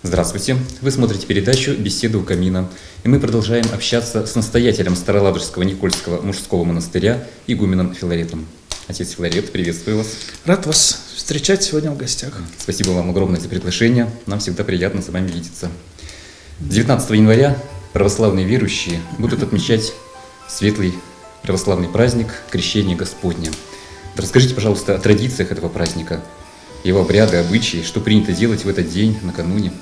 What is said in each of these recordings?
Здравствуйте! Вы смотрите передачу «Беседы у камина», и мы продолжаем общаться с настоятелем Староладожского Никольского мужского монастыря игуменом Филаретом. Отец Филарет, приветствую вас. Рад вас встречать сегодня в гостях. Спасибо вам огромное за приглашение, нам всегда приятно с вами видеться. 19 января православные верующие будут отмечать светлый православный праздник Крещения Господня. Расскажите, пожалуйста, о традициях этого праздника, его обряды, обычаи, что принято делать в этот день, накануне.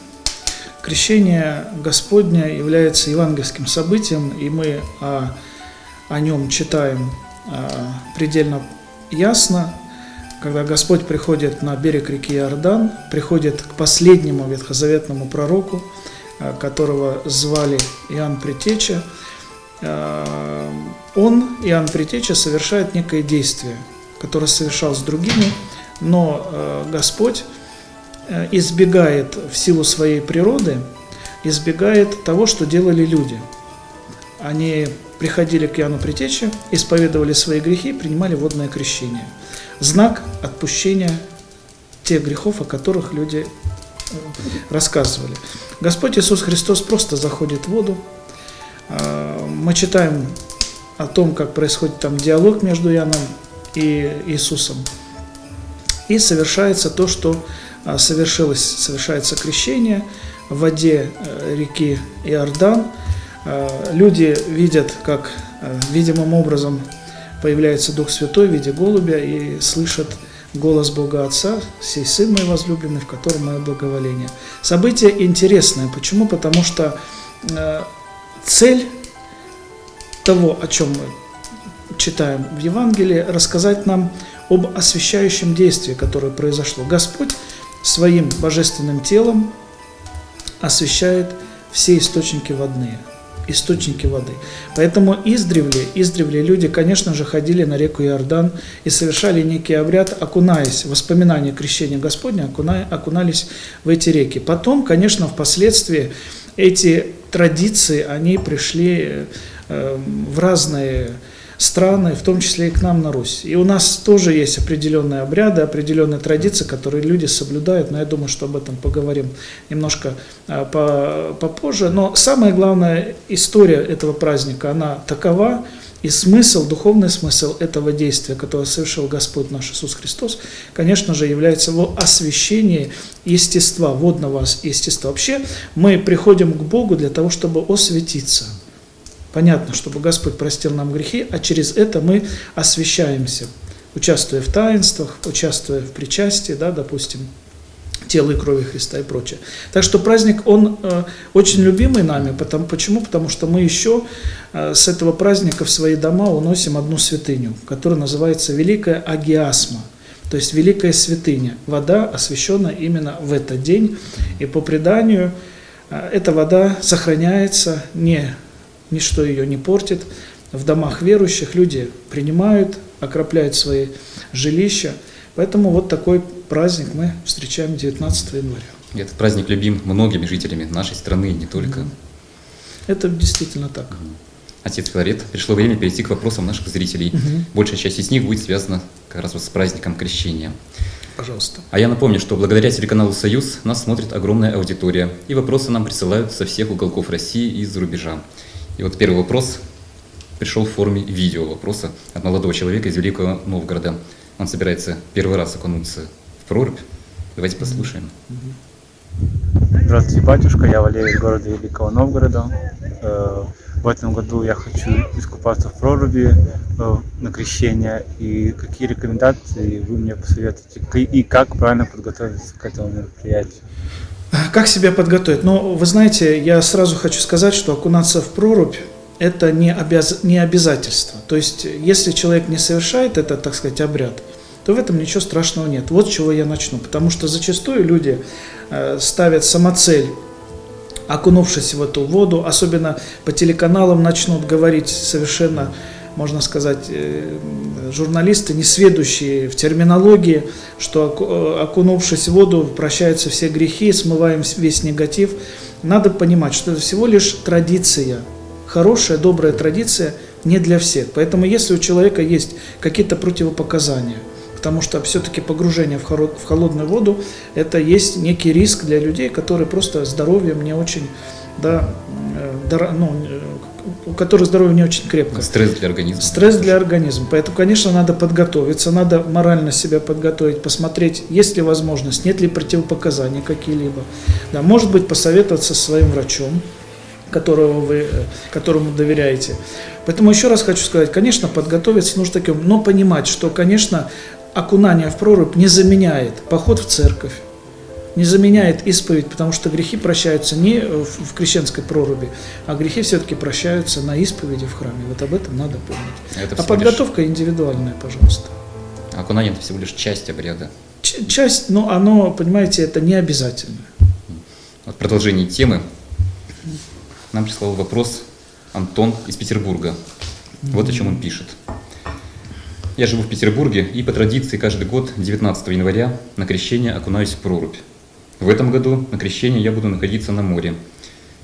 Крещение Господня является евангельским событием, и мы о нем читаем предельно ясно, когда Господь приходит на берег реки Иордан, приходит к последнему ветхозаветному пророку, которого звали Иоанн Предтеча. Иоанн Предтеча, совершает некое действие, которое совершал с другими, но Господь избегает в силу своей природы, избегает того, что делали люди. Они приходили к Иоанну Предтече, исповедовали свои грехи, принимали водное крещение. Знак отпущения тех грехов, о которых люди рассказывали. Господь Иисус Христос просто заходит в воду. Мы читаем о том, как происходит там диалог между Иоанном и Иисусом. И совершается то, что совершается крещение в воде реки Иордан. Люди видят, как видимым образом появляется Дух Святой в виде голубя и слышат голос Бога Отца: «Сей Сын мой возлюбленный, в котором мое благоволение». Событие интересное. Почему? Потому что цель того, о чем мы читаем в Евангелии, рассказать нам об освящающем действии, которое произошло. Господь своим божественным телом освящает все источники водные. Источники воды. Поэтому издревле люди, конечно же, ходили на реку Иордан и совершали некий обряд, окунаясь, воспоминания крещения Господня, окунались в эти реки. Потом, конечно, впоследствии эти традиции, они пришли в разные страны, в том числе и к нам на Русь. И у нас тоже есть определенные обряды, определенные традиции, которые люди соблюдают, но я думаю, что об этом поговорим немножко попозже. Но самая главная история этого праздника, она такова, и смысл, духовный смысл этого действия, которое совершил Господь наш Иисус Христос, конечно же, является в освящении естества, водного естества. Вообще мы приходим к Богу для того, чтобы осветиться. Понятно, чтобы Господь простил нам грехи, а через это мы освящаемся, участвуя в таинствах, участвуя в причастии, да, допустим, тела и крови Христа и прочее. Так что праздник, он очень любимый нами. Почему? Потому что мы еще с этого праздника в свои дома уносим одну святыню, которая называется Великая Агиасма, то есть Великая Святыня. Вода, освященная именно в этот день. И по преданию эта вода сохраняется, ничто ее не портит. В домах верующих люди принимают, окропляют свои жилища. Поэтому вот такой праздник мы встречаем 19 января. Этот праздник любим многими жителями нашей страны, не только. Это действительно так. Отец Филарет, пришло время перейти к вопросам наших зрителей. Большая часть из них будет связана как раз вот с праздником Крещения. Пожалуйста. А я напомню, что благодаря телеканалу «Союз» нас смотрит огромная аудитория, и вопросы нам присылают со всех уголков России и из-за рубежа. И вот первый вопрос пришел в форме видео вопроса от молодого человека из Великого Новгорода. Он собирается первый раз окунуться в прорубь. Давайте послушаем. Здравствуйте, батюшка, я Валерий из города Великого Новгорода. В этом году я хочу искупаться в проруби на крещение. И какие рекомендации вы мне посоветуете? И как правильно подготовиться к этому мероприятию? Как себя подготовить? Ну, вы знаете, я сразу хочу сказать, что окунаться в прорубь – это не обязательство. То есть, если человек не совершает этот, так сказать, обряд, то в этом ничего страшного нет. Вот с чего я начну. Потому что зачастую люди ставят самоцель, окунувшись в эту воду, особенно по телеканалам начнут говорить совершенно, можно сказать, журналисты, несведущие в терминологии, что, окунувшись в воду, прощаются все грехи, смываем весь негатив. Надо понимать, что это всего лишь традиция, хорошая, добрая традиция не для всех. Поэтому если у человека есть какие-то противопоказания, Потому что все-таки погружение в холодную воду – это есть некий риск для людей, которые просто здоровьем не очень, да, у которых здоровье не очень крепкое. Стресс для организма. Стресс для организма. Поэтому, конечно, надо подготовиться, надо морально себя подготовить, посмотреть, есть ли возможность, нет ли противопоказаний какие-либо. Да, может быть, посоветоваться со своим врачом, которому доверяете. Поэтому еще раз хочу сказать, конечно, подготовиться нужно таким, но понимать, что, конечно, окунание в прорубь не заменяет поход в церковь, не заменяет исповедь, потому что грехи прощаются не в крещенской проруби, а грехи все-таки прощаются на исповеди в храме. Вот об этом надо помнить. А подготовка индивидуальная, пожалуйста. Окунание – это всего лишь часть обряда. Часть, но оно, понимаете, это не обязательно. В продолжении темы нам прислал вопрос Антон из Петербурга. Вот о чем он пишет. Я живу в Петербурге и по традиции каждый год 19 января на крещение окунаюсь в прорубь. В этом году на крещение я буду находиться на море.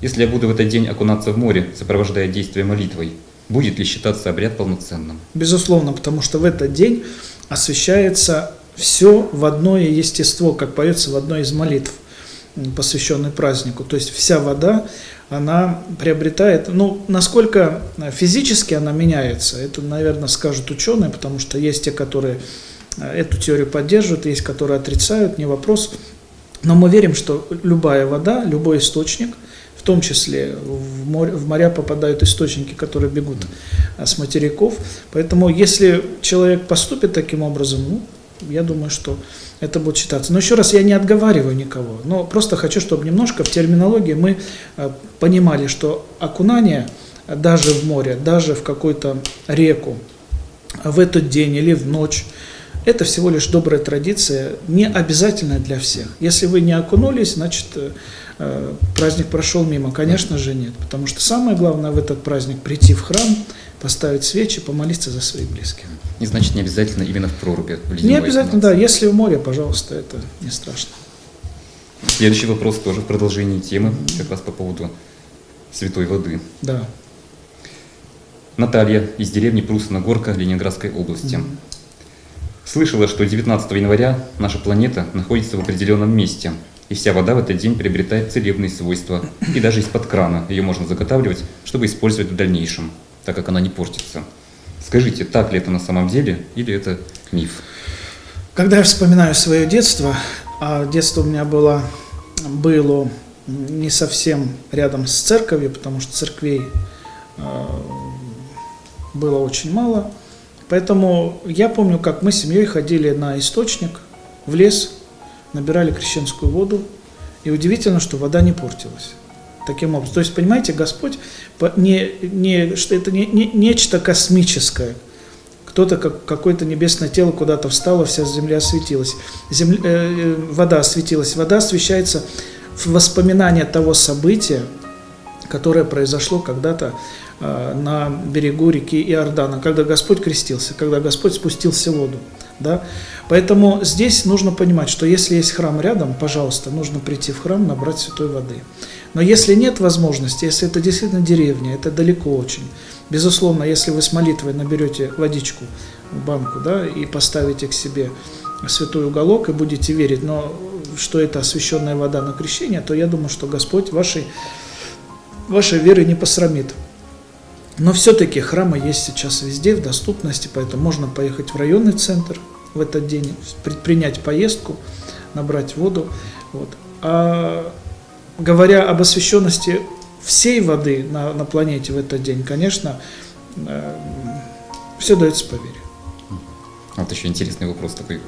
Если я буду в этот день окунаться в море, сопровождая действие молитвой, будет ли считаться обряд полноценным? Безусловно, потому что в этот день освящается все в одно естество, как поется в одной из молитв, посвященной празднику. То есть вся вода, она приобретает, насколько физически она меняется, это, наверное, скажут ученые, потому что есть те, которые эту теорию поддерживают, есть, которые отрицают, не вопрос. Но мы верим, что любая вода, любой источник, в том числе в моря попадают источники, которые бегут с материков. Поэтому если человек поступит таким образом, я думаю, что это будет считаться. Но еще раз, я не отговариваю никого, но просто хочу, чтобы немножко в терминологии мы понимали, что окунание даже в море, даже в какую-то реку в этот день или в ночь, это всего лишь добрая традиция, не обязательная для всех. Если вы не окунулись, значит праздник прошел мимо. Конечно же нет, потому что самое главное в этот праздник прийти в храм, поставить свечи, помолиться за своих близких. И значит, не обязательно именно в проруби. Не обязательно, да. Если в море, пожалуйста, это не страшно. Следующий вопрос тоже в продолжении темы, как раз по поводу святой воды. Да. Наталья из деревни Прусина-Горка Ленинградской области. Слышала, что 19 января наша планета находится в определенном месте, и вся вода в этот день приобретает целебные свойства, и даже из-под крана ее можно заготавливать, чтобы использовать в дальнейшем, так как она не портится. Скажите, так ли это на самом деле, или это миф? Когда я вспоминаю свое детство, а детство у меня было не совсем рядом с церковью, потому что церквей было очень мало, поэтому я помню, как мы с семьей ходили на источник, в лес, набирали крещенскую воду, и удивительно, что вода не портилась. Таким образом. То есть, понимаете, Господь, что это не нечто космическое. Кто-то, какое-то небесное тело куда-то встало, вся земля осветилась. Вода осветилась. Вода освещается в воспоминание того события, которое произошло когда-то на берегу реки Иордана, когда Господь крестился, когда Господь спустился в воду. Да? Поэтому здесь нужно понимать, что если есть храм рядом, пожалуйста, нужно прийти в храм, набрать святой воды. Но если нет возможности, если это действительно деревня, это далеко очень, безусловно, если вы с молитвой наберете водичку в банку, да, и поставите к себе святой уголок и будете верить, но что это освященная вода на крещение, то я думаю, что Господь вашей веры не посрамит. Но все-таки храмы есть сейчас везде в доступности, поэтому можно поехать в районный центр в этот день, предпринять поездку, набрать воду. Вот. А говоря об освященности всей воды на планете в этот день, конечно, все дается по вере. Вот еще интересный вопрос такой.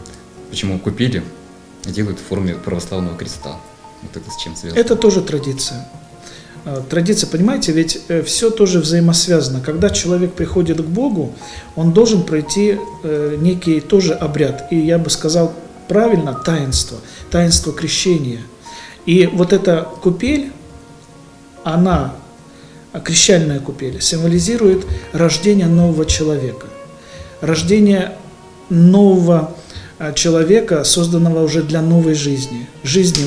Почему купели делают в форме православного креста? Вот это с чем связано? Это тоже традиция. Традиция, понимаете, ведь все тоже взаимосвязано. Когда человек приходит к Богу, он должен пройти некий тоже обряд. И я бы сказал правильно, таинство крещения. И вот эта купель, она, крещальная купель, символизирует рождение нового человека. Рождение нового человека, созданного уже для новой жизни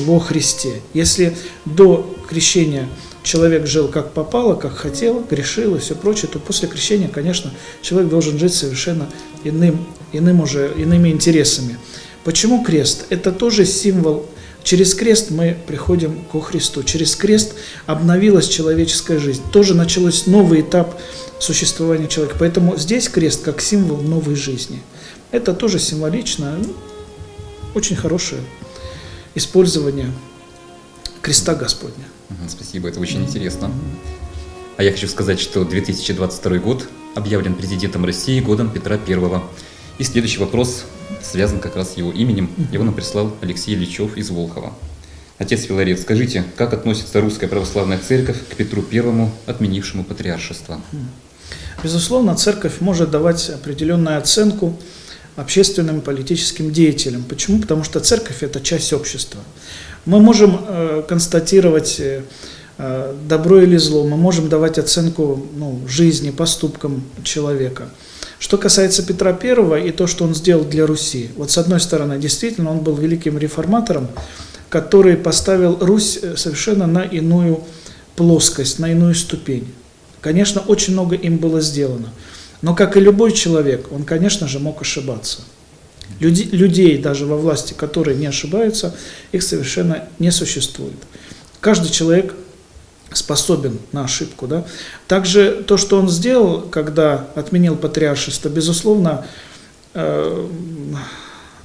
во Христе. Если до крещения человек жил как попало, как хотел, грешил и все прочее, то после крещения, конечно, человек должен жить совершенно иным иными интересами. Почему крест? Это тоже символ. Через крест мы приходим ко Христу. Через крест обновилась человеческая жизнь. Тоже начался новый этап существования человека. Поэтому здесь крест как символ новой жизни. Это тоже символично. Очень хорошее использование креста Господня. Спасибо, это очень интересно. А я хочу сказать, что 2022 год объявлен президентом России годом Петра I. И следующий вопрос связан как раз с его именем. Его нам прислал Алексей Ильичев из Волхова. Отец Филарет, скажите, как относится Русская Православная Церковь к Петру I, отменившему патриаршество? Безусловно, Церковь может давать определенную оценку общественным и политическим деятелям. Почему? Потому что Церковь – это часть общества. Мы можем констатировать добро или зло, мы можем давать оценку жизни, поступкам человека. Что касается Петра I и то, что он сделал для Руси, вот с одной стороны, действительно, он был великим реформатором, который поставил Русь совершенно на иную плоскость, на иную ступень. Конечно, очень много им было сделано, но, как и любой человек, он, конечно же, мог ошибаться. Людей даже во власти, которые не ошибаются, их совершенно не существует. Каждый человек способен на ошибку. Да? Также то, что он сделал, когда отменил патриаршество, безусловно,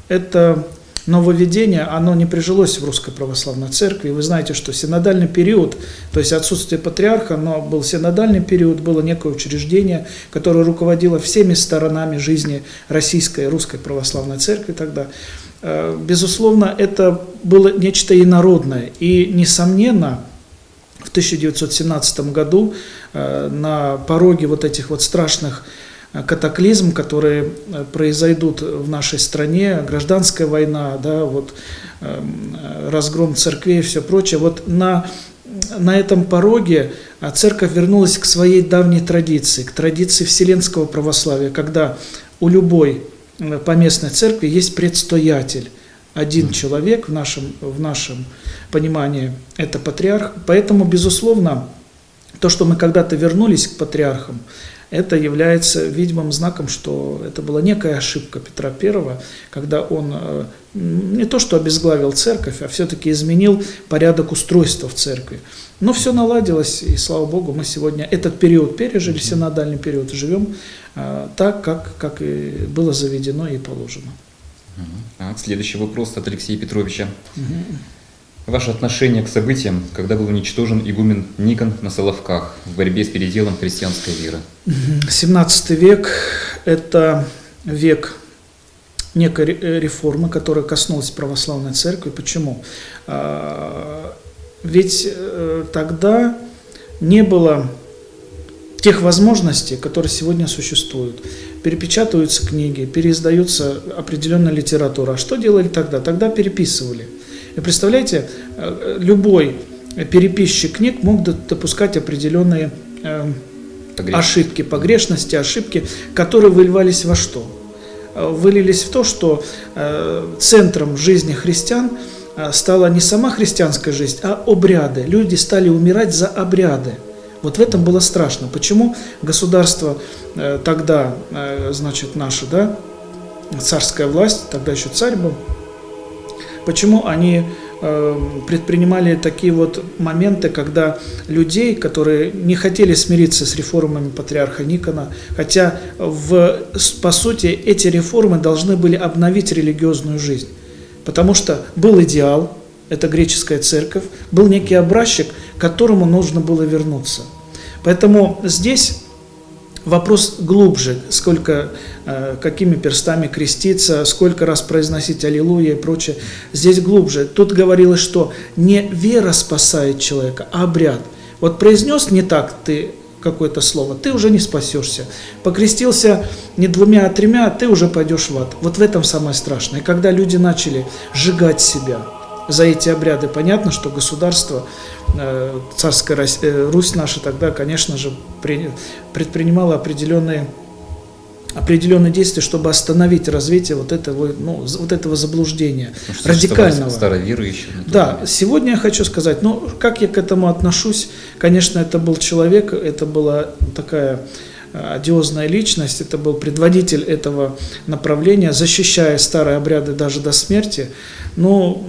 это нововведение, оно не прижилось в Русской Православной Церкви. Вы знаете, что синодальный период, то есть отсутствие патриарха, но был синодальный период, было некое учреждение, которое руководило всеми сторонами жизни Российской, Русской Православной Церкви тогда. Безусловно, это было нечто инородное. И, несомненно, в 1917 году на пороге вот этих вот страшных катаклизм, которые произойдут в нашей стране, гражданская война, да, вот, разгром церквей и все прочее. Вот на этом пороге церковь вернулась к своей давней традиции, к традиции вселенского православия, когда у любой поместной церкви есть предстоятель. Один человек в нашем понимании – это патриарх. Поэтому, безусловно, то, что мы когда-то вернулись к патриархам, это является видимым знаком, что это была некая ошибка Петра I, когда он не то что обезглавил церковь, а все-таки изменил порядок устройства в церкви. Но все наладилось, и слава Богу, мы сегодня этот период пережили, синодальный период, живем так, как и было заведено и положено. Так, следующий вопрос от Алексея Петровича. Ваше отношение к событиям, когда был уничтожен игумен Никон на Соловках в борьбе с переделом христианской веры? 17 век – это век некой реформы, которая коснулась православной церкви. Почему? Ведь тогда не было тех возможностей, которые сегодня существуют. Перепечатываются книги, переиздаются определенная литература. А что делали тогда? Тогда переписывали. И представляете, любой переписчик книг мог допускать определенные ошибки, погрешности, ошибки, которые выливались во что? Вылились в то, что центром жизни христиан стала не сама христианская жизнь, а обряды. Люди стали умирать за обряды. Вот в этом было страшно. Почему государство тогда, значит, наше, да, царская власть, тогда еще царь был, почему они предпринимали такие вот моменты, когда людей, которые не хотели смириться с реформами патриарха Никона, хотя по сути эти реформы должны были обновить религиозную жизнь, потому что был идеал, это греческая церковь, был некий образчик, к которому нужно было вернуться. Поэтому здесь вопрос глубже, какими перстами креститься, сколько раз произносить аллилуйя и прочее. Здесь глубже. Тут говорилось, что не вера спасает человека, а обряд. Вот произнес не так ты какое-то слово, ты уже не спасешься. Покрестился не 2, а 3, ты уже пойдешь в ад. Вот в этом самое страшное. И когда люди начали сжигать себя за эти обряды, понятно, что государство, царская Русь наша тогда, конечно же, предпринимала определенные действия, чтобы остановить развитие вот этого заблуждения, радикального. Старой веры еще. Да, сегодня я хочу сказать, как я к этому отношусь, конечно, это был человек, это была такая одиозная личность, это был предводитель этого направления, защищая старые обряды даже до смерти. Но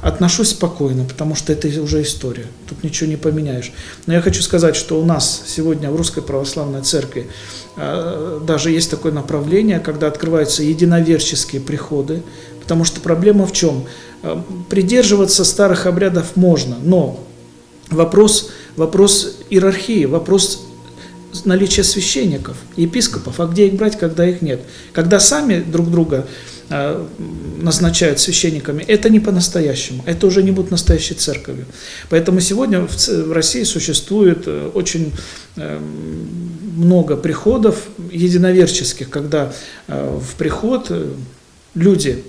отношусь спокойно, потому что это уже история, тут ничего не поменяешь. Но я хочу сказать, что у нас сегодня в Русской Православной Церкви даже есть такое направление, когда открываются единоверческие приходы, потому что проблема в чем? Придерживаться старых обрядов можно, но вопрос иерархии, вопрос наличия священников, епископов, а где их брать, когда их нет? Когда сами друг друга назначают священниками, это не по-настоящему, это уже не будет настоящей церковью. Поэтому сегодня в России существует очень много приходов единоверческих, когда в приход люди,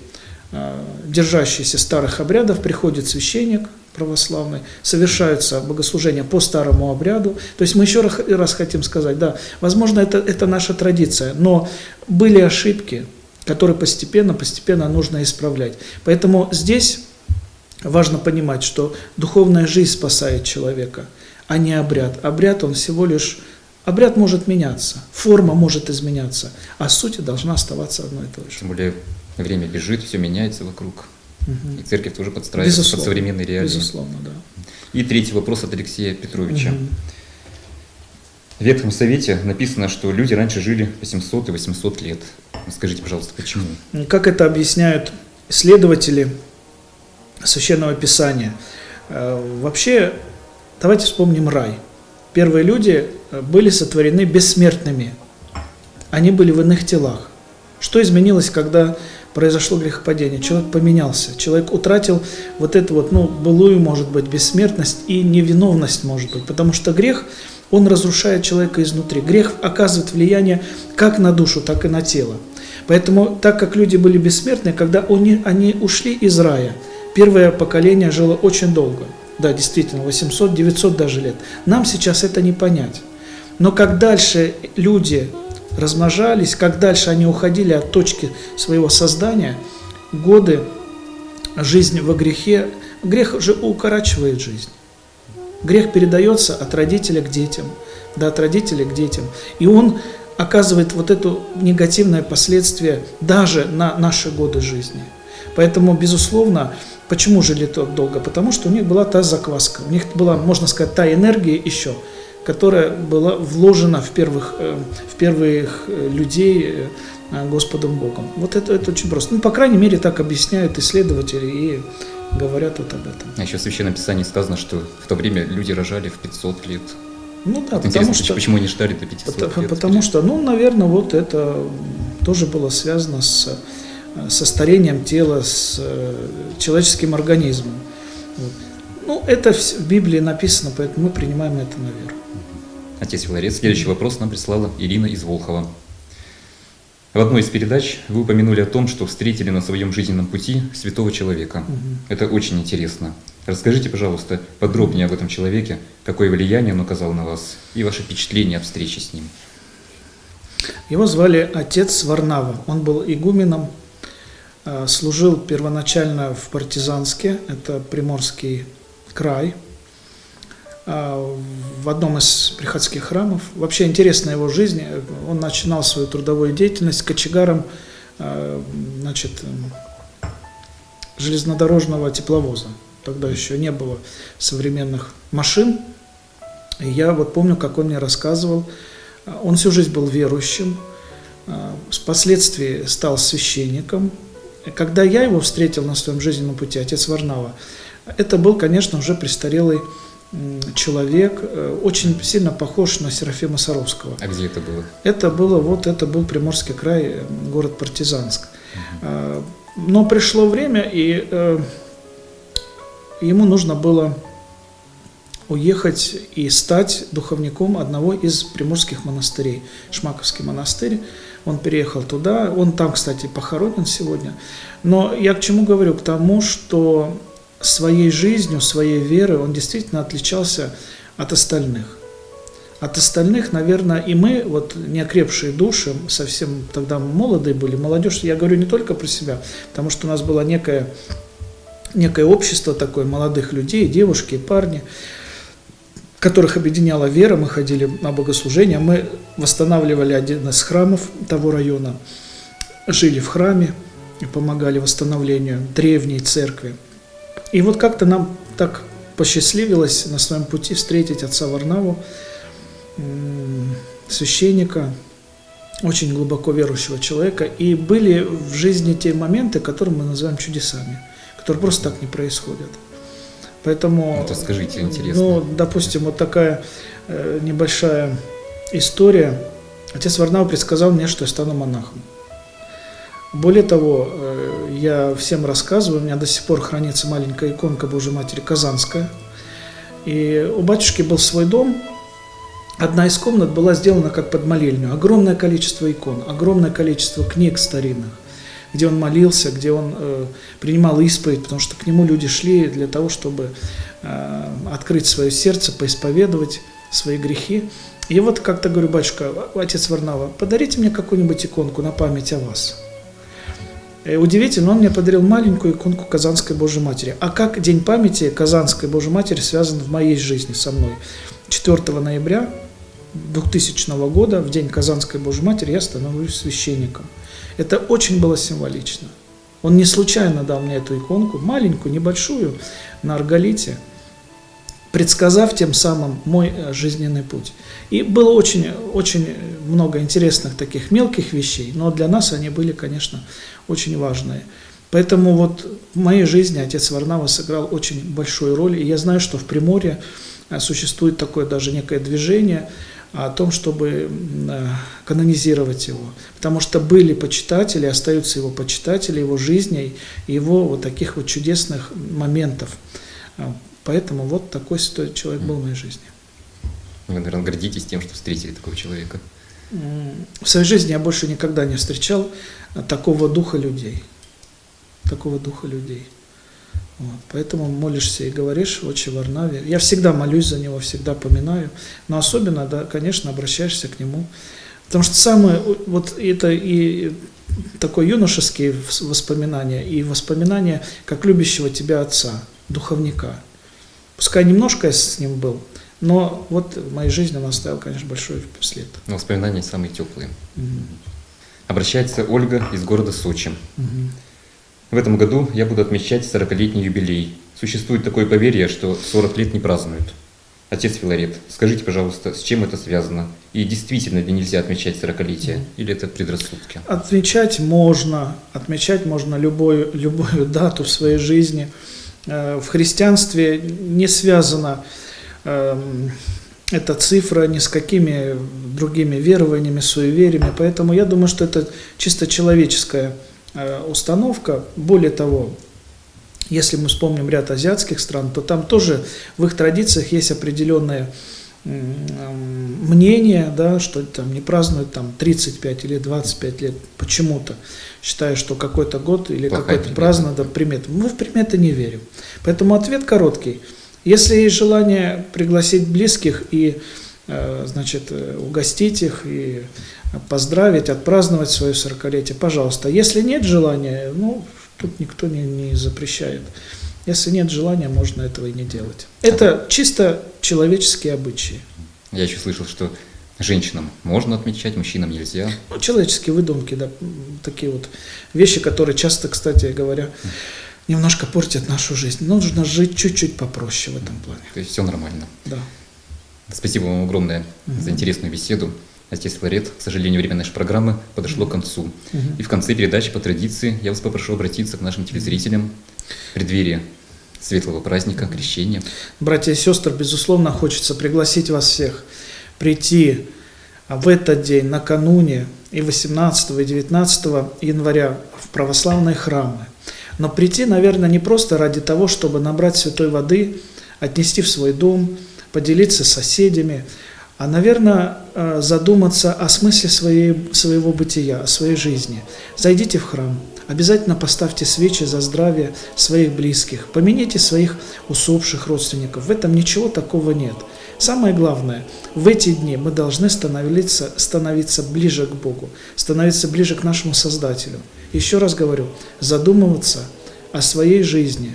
держащиеся старых обрядов, приходит священник православный, совершаются богослужения по старому обряду. То есть мы еще раз хотим сказать, да, возможно, это наша традиция, но были ошибки, которые постепенно нужно исправлять. Поэтому здесь важно понимать, что духовная жизнь спасает человека, а не обряд. Обряд, он всего лишь... Обряд может меняться, форма может изменяться, а суть должна оставаться одной и той же. Тем более время бежит, все меняется вокруг. И церковь тоже подстраивается под современные реалии. Безусловно, да. И третий вопрос от Алексея Петровича. В Ветхом Завете написано, что люди раньше жили по 700 и 800 лет. Скажите, пожалуйста, почему? Как это объясняют исследователи Священного Писания? Вообще, давайте вспомним рай. Первые люди были сотворены бессмертными. Они были в иных телах. Что изменилось, когда произошло грехопадение? Человек поменялся. Человек утратил вот эту былую, может быть, бессмертность и невиновность, может быть. Потому что грех, он разрушает человека изнутри. Грех оказывает влияние как на душу, так и на тело. Поэтому, так как люди были бессмертны, когда они ушли из рая, первое поколение жило очень долго. Да, действительно, 800, 900 даже лет. Нам сейчас это не понять. Но как дальше люди размножались, как дальше они уходили от точки своего создания, годы, жизнь во грехе, грех же укорачивает жизнь. Грех передается от родителя к детям, да, от родителя к детям. И он оказывает вот это негативное последствие даже на наши годы жизни. Поэтому, безусловно, почему жили так долго? Потому что у них была та закваска, у них была, можно сказать, та энергия еще, которая была вложена в первых людей Господом Богом. Вот это очень просто. По крайней мере, так объясняют исследователи и говорят вот об этом. А еще в Священном Писании сказано, что в то время люди рожали в 500 лет. Ну да, интересно, почему они ждали до 500 лет? Потому что, наверное, вот это тоже было связано со старением тела, с человеческим организмом. Вот. Это в Библии написано, поэтому мы принимаем это на веру. Отец Филарет, следующий вопрос нам прислала Ирина из Волхова. В одной из передач вы упомянули о том, что встретили на своем жизненном пути святого человека. Это очень интересно. Расскажите, пожалуйста, подробнее об этом человеке, какое влияние он оказал на вас и ваше впечатление от встречи с ним. Его звали отец Варнава. Он был игуменом, служил первоначально в Партизанске, это Приморский край, в одном из приходских храмов. Вообще интересна его жизнь. Он начинал свою трудовую деятельность кочегаром, железнодорожного тепловоза. Тогда еще не было современных машин. И я помню, как он мне рассказывал. Он всю жизнь был верующим, впоследствии стал священником. Когда я его встретил на своем жизненном пути, отец Варнава, это был, конечно, уже престарелый человек, очень сильно похож на Серафима Саровского. А где это было? Это был Приморский край, город Партизанск. Но пришло время, и ему нужно было уехать и стать духовником одного из приморских монастырей, Шмаковский монастырь. Он переехал туда, он там, кстати, похоронен сегодня. Но я к чему говорю? К тому, что своей жизнью, своей верой он действительно отличался от остальных. От остальных, наверное, и мы, неокрепшие души, совсем тогда молодые были, молодежь, я говорю не только про себя, потому что у нас было некое общество такое, молодых людей, девушки и парни. которых объединяла вера. Мы ходили на богослужения, мы восстанавливали один из храмов того района, жили в храме и помогали восстановлению древней церкви. И вот как-то нам так посчастливилось на своем пути встретить отца Варнаву, священника, очень глубоко верующего человека. И были в жизни те моменты, которые мы называем чудесами, которые просто так не происходят. Поэтому, Вот расскажите, интересно. ну, допустим, вот такая небольшая история. Отец Варнава предсказал мне, что я стану монахом. Более того, я всем рассказываю, у меня до сих пор хранится маленькая иконка Божьей Матери Казанская. И у батюшки был свой дом. Одна из комнат была сделана как под молельню. Огромное количество икон, огромное количество книг старинных, где он молился, где он принимал исповедь, потому что к нему люди шли для того, чтобы открыть свое сердце, поисповедовать свои грехи. И вот как-то говорю: батюшка, отец Варнава, подарите мне какую-нибудь иконку на память о вас. И удивительно, он мне подарил маленькую иконку Казанской Божьей Матери. А как День памяти Казанской Божьей Матери связан в моей жизни со мной? 4 ноября 2000 года, в День Казанской Божьей Матери, я становлюсь священником. Это очень было символично. Он не случайно дал мне эту иконку, маленькую, небольшую, на арголите, предсказав тем самым мой жизненный путь. И было очень, очень много интересных таких мелких вещей, но для нас они были, конечно, очень важные. Поэтому вот в моей жизни отец Варнава сыграл очень большую роль. И я знаю, что в Приморье существует такое даже некое движение о том, чтобы канонизировать его. Потому что были почитатели, остаются его почитатели, его жизней, его вот таких вот чудесных моментов. Поэтому вот такой человек был в моей жизни. Вы, наверное, гордитесь тем, что встретили такого человека. В своей жизни я больше никогда не встречал такого духа людей. Такого духа людей. Вот. Поэтому молишься и говоришь: «Отче Варнаве». Я всегда молюсь за него, всегда поминаю, но особенно, да, конечно, обращаешься к нему. Потому что самое, вот это и такое юношеские воспоминания, и воспоминания как любящего тебя отца, духовника. Пускай немножко я с ним был, но вот в моей жизни он оставил, конечно, большой след. Но воспоминания самые теплые. Обращается Ольга из города Сочи. В этом году я буду отмечать 40-летний юбилей. Существует такое поверье, что 40 лет не празднуют. Отец Филарет, скажите, пожалуйста, с чем это связано? И действительно ли нельзя отмечать 40-летие? Или это предрассудки? Отмечать можно любую дату в своей жизни. В христианстве не связана эта цифра ни с какими другими верованиями, суевериями. Поэтому я думаю, что это чисто человеческая установка. Более того, если мы вспомним ряд азиатских стран, то там тоже в их традициях есть определенные мнения, да, что там не празднуют там 35 или 25 лет почему-то, считая, что какой-то год или какой-то праздник, да, примет. Мы в приметы не верим. Поэтому ответ короткий. Если есть желание пригласить близких и, значит, угостить их и поздравить, отпраздновать свое 40-летие, пожалуйста. Если нет желания, ну, тут никто не запрещает. Если нет желания, можно этого и не делать. Это чисто человеческие обычаи. Я еще слышал, что женщинам можно отмечать, мужчинам нельзя. Ну, человеческие выдумки, да, такие вот вещи, которые часто, кстати говоря, немножко портят нашу жизнь. Но нужно жить чуть-чуть попроще в этом плане. То есть все нормально. Да. Спасибо вам огромное за интересную беседу. Отец Филарет, к сожалению, время нашей программы подошло к концу. И в конце передачи по традиции я вас попрошу обратиться к нашим телезрителям в преддверии светлого праздника Крещения. Братья и сестры, безусловно, хочется пригласить вас всех прийти в этот день, накануне, и 18 и 19 января в православные храмы. Но прийти, наверное, не просто ради того, чтобы набрать святой воды, отнести в свой дом, поделиться с соседями, а, наверное, задуматься о смысле своего бытия, о своей жизни. Зайдите в храм, обязательно поставьте свечи за здравие своих близких, помяните своих усопших родственников. В этом ничего такого нет. Самое главное, в эти дни мы должны становиться ближе к Богу, становиться ближе к нашему Создателю. Еще раз говорю, задумываться о своей жизни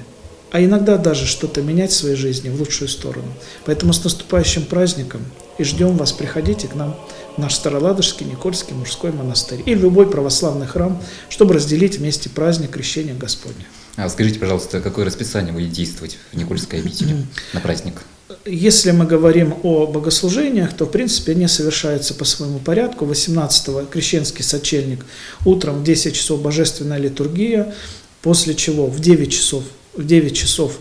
а иногда даже что-то менять в своей жизни в лучшую сторону. Поэтому с наступающим праздником и ждем вас, приходите к нам в наш Староладожский Никольский мужской монастырь и в любой православный храм, чтобы разделить вместе праздник Крещения Господня. А скажите, пожалуйста, какое расписание будет действовать в Никольской обители на праздник? Если мы говорим о богослужениях, то, в принципе, они совершаются по своему порядку. 18-го крещенский сочельник, утром в 10 часов божественная литургия, после чего в 9 часов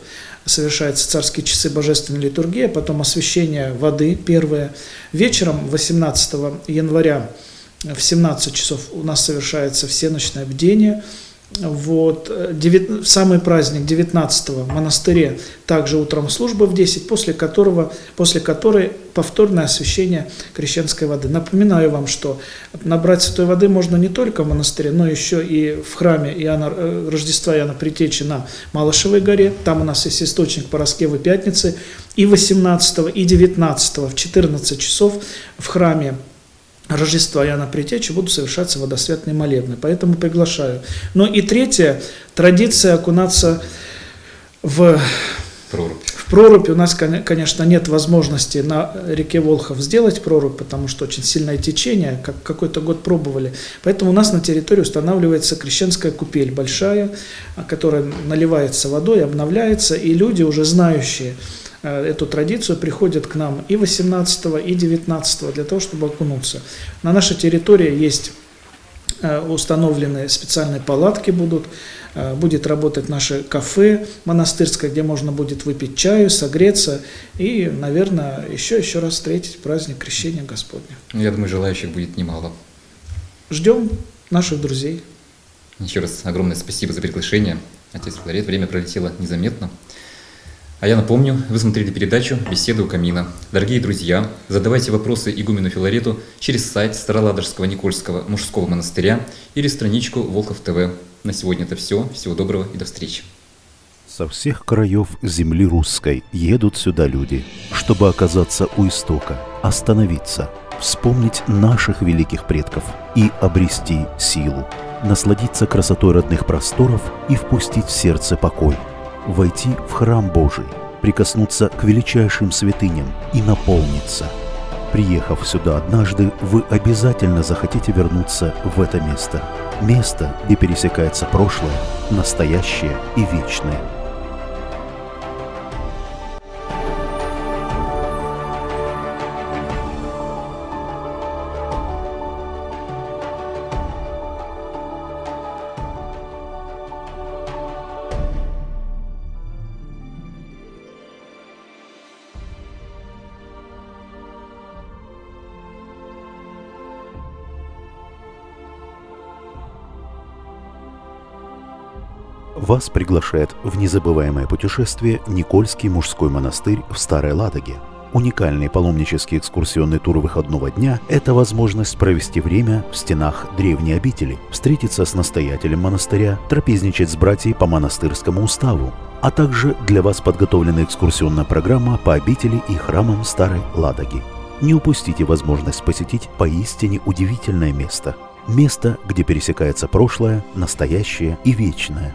совершаются царские часы божественной литургии, потом освящение воды первое. Вечером 18 января в 17 часов у нас совершается всеночное бдение. Вот, самый праздник 19-го в монастыре, также утром служба в 10, после которой повторное освящение крещенской воды. Напоминаю вам, что набрать святой воды можно не только в монастыре, но еще и в храме Рождества Иоанна Предтечи на Малышевой горе. Там у нас есть источник Параскевы Пятницы. И 18 и 19 в 14 часов в храме Рождества Иоанна Предтечи будут совершаться водосвятные молебны, поэтому приглашаю. Ну и третья традиция окунаться в прорубь. У нас, конечно, нет возможности на реке Волхов сделать прорубь, потому что очень сильное течение, как какой-то год пробовали. Поэтому у нас на территории устанавливается крещенская купель большая, которая наливается водой, обновляется, и люди, уже знающие эту традицию, приходят к нам и 18 и 19 для того, чтобы окунуться. На нашей территории есть установлены специальные палатки, будет работать наше кафе монастырское, где можно будет выпить чаю, согреться и, наверное, еще раз встретить праздник Крещения Господня. Я думаю, желающих будет немало. Ждем наших друзей. Еще раз огромное спасибо за приглашение. Отец Филарет, время пролетело незаметно. А я напомню, вы смотрели передачу «Беседы у камина». Дорогие друзья, задавайте вопросы игумену Филарету через сайт Староладожского Никольского мужского монастыря или страничку Волхов ТВ. На сегодня это все. Всего доброго и до встречи. Со всех краев земли русской едут сюда люди, чтобы оказаться у истока, остановиться, вспомнить наших великих предков и обрести силу, насладиться красотой родных просторов и впустить в сердце покой, войти в храм Божий, прикоснуться к величайшим святыням и наполниться. Приехав сюда однажды, вы обязательно захотите вернуться в это место. Место, где пересекается прошлое, настоящее и вечное. Вас приглашает в незабываемое путешествие Никольский мужской монастырь в Старой Ладоге. Уникальный паломнический экскурсионный тур выходного дня – это возможность провести время в стенах древней обители, встретиться с настоятелем монастыря, трапезничать с братьями по монастырскому уставу, а также для вас подготовлена экскурсионная программа по обители и храмам Старой Ладоги. Не упустите возможность посетить поистине удивительное место. Место, где пересекается прошлое, настоящее и вечное.